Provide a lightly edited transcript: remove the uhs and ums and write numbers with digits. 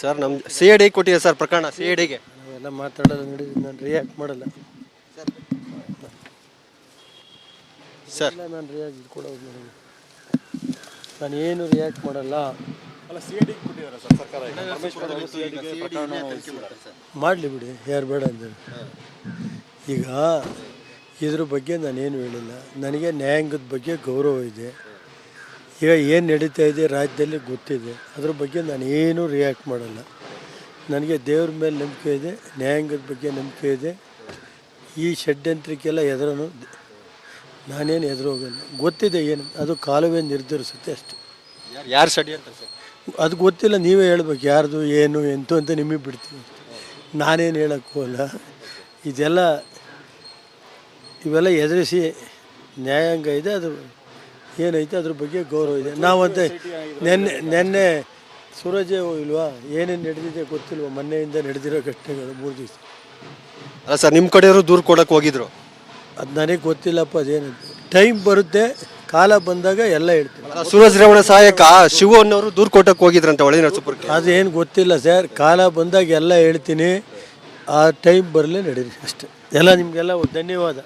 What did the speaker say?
Sir ನಮ್ಮ C I D ಕೊಟ್ಟಿದೆ sir ಪ್ರಕರಣ ಸಿ ಐ ಡಿಗೆ. ನಾವೆಲ್ಲ ಮಾತಾಡೋದು ನಡೀಲಿ, ನಾನು ರಿಯಾಕ್ಟ್ ಮಾಡಲ್ಲ ಸರ್. ನಾನು ರಿಯಾಕ್ಟ್ ಕೊಡೋದು ನನಗೆ, ನಾನು ಏನು ರಿಯಾಕ್ಟ್ ಮಾಡಲ್ಲ. ಮಾಡಲಿ ಬಿಡಿ, ಯಾರು ಬೇಡ ಅಂದರು. ಈಗ ಇದ್ರ ಬಗ್ಗೆ ನಾನೇನು ಹೇಳಿಲ್ಲ. ನನಗೆ ನ್ಯಾಯಾಂಗದ ಬಗ್ಗೆ ಗೌರವ ಇದೆ. ಈಗ ಏನು ನಡೀತಾ ಇದೆ ರಾಜ್ಯದಲ್ಲಿ ಗೊತ್ತಿದೆ. ಅದ್ರ ಬಗ್ಗೆ ನಾನು ಏನೂ ರಿಯಾಕ್ಟ್ ಮಾಡಲ್ಲ. ನನಗೆ ದೇವ್ರ ಮೇಲೆ ನಂಬಿಕೆ ಇದೆ, ನ್ಯಾಯಾಂಗದ ಬಗ್ಗೆ ನಂಬಿಕೆ ಇದೆ. ಈ ಷಡ್ಯಂತ್ರಕ್ಕೆಲ್ಲ ಎದುರನು ನಾನೇನು ಎದುರೋಗಲ್ಲ. ಗೊತ್ತಿದೆ ಏನು, ಅದು ಕಾಲವೇ ನಿರ್ಧರಿಸುತ್ತೆ ಅಷ್ಟೆ. ಯಾರು ಷಡ್ಯಂತ್ರ ಸರ್? ಅದು ಗೊತ್ತಿಲ್ಲ, ನೀವೇ ಹೇಳ್ಬೇಕು ಯಾರ್ದು ಏನು ಎಂತು ಅಂತ ನಿಮಗೆ ಬಿಡ್ತೀವಿ. ನಾನೇನು ಹೇಳೋಕ್ಕೂ ಅಲ್ಲ. ಇವೆಲ್ಲ ಎದುರಿಸಿ ನ್ಯಾಯಾಂಗ ಇದೆ, ಅದು ಏನೈತೆ ಅದ್ರ ಬಗ್ಗೆ ಗೌರವ ಇದೆ. ನಾವಂತೆ ನೆನ್ನೆ ಸೂರಜೇ ಇಲ್ವಾ, ಏನೇನು ನಡೆದಿದೆ ಗೊತ್ತಿಲ್ವ, ಮೊನ್ನೆಯಿಂದ ನಡೆದಿರೋ ಘಟನೆಗಳು 3 ದಿವಸ. ಅಲ್ಲ ಸರ್, ನಿಮ್ಮ ಕಡೆಯವರು ದೂರು ಕೊಡೋಕೆ ಹೋಗಿದ್ರು. ಅದು ನನಗೆ ಗೊತ್ತಿಲ್ಲಪ್ಪ, ಅದೇನಂತ ಟೈಮ್ ಬರುತ್ತೆ, ಕಾಲ ಬಂದಾಗ ಎಲ್ಲ ಹೇಳ್ತೀನಿ. ಸೂರಜ್ ರೇವಣ್ಣ ಸಹಾಯಕ ಶಿವು ಅನ್ನೋರು ದೂರು ಕೊಟ್ಟಕ್ಕೆ ಹೋಗಿದ್ರಂತೆ ಹೊಳೆ ನರಸೀಪುರಕ್ಕೆ. ಅದೇನು ಗೊತ್ತಿಲ್ಲ ಸರ್, ಕಾಲ ಬಂದಾಗ ಎಲ್ಲ ಹೇಳ್ತೀನಿ. ಆ ಟೈಮ್ ಬರಲೇ ನಡೀರಿ ಅಷ್ಟೇ. ಎಲ್ಲ ನಿಮಗೆಲ್ಲ ಧನ್ಯವಾದ.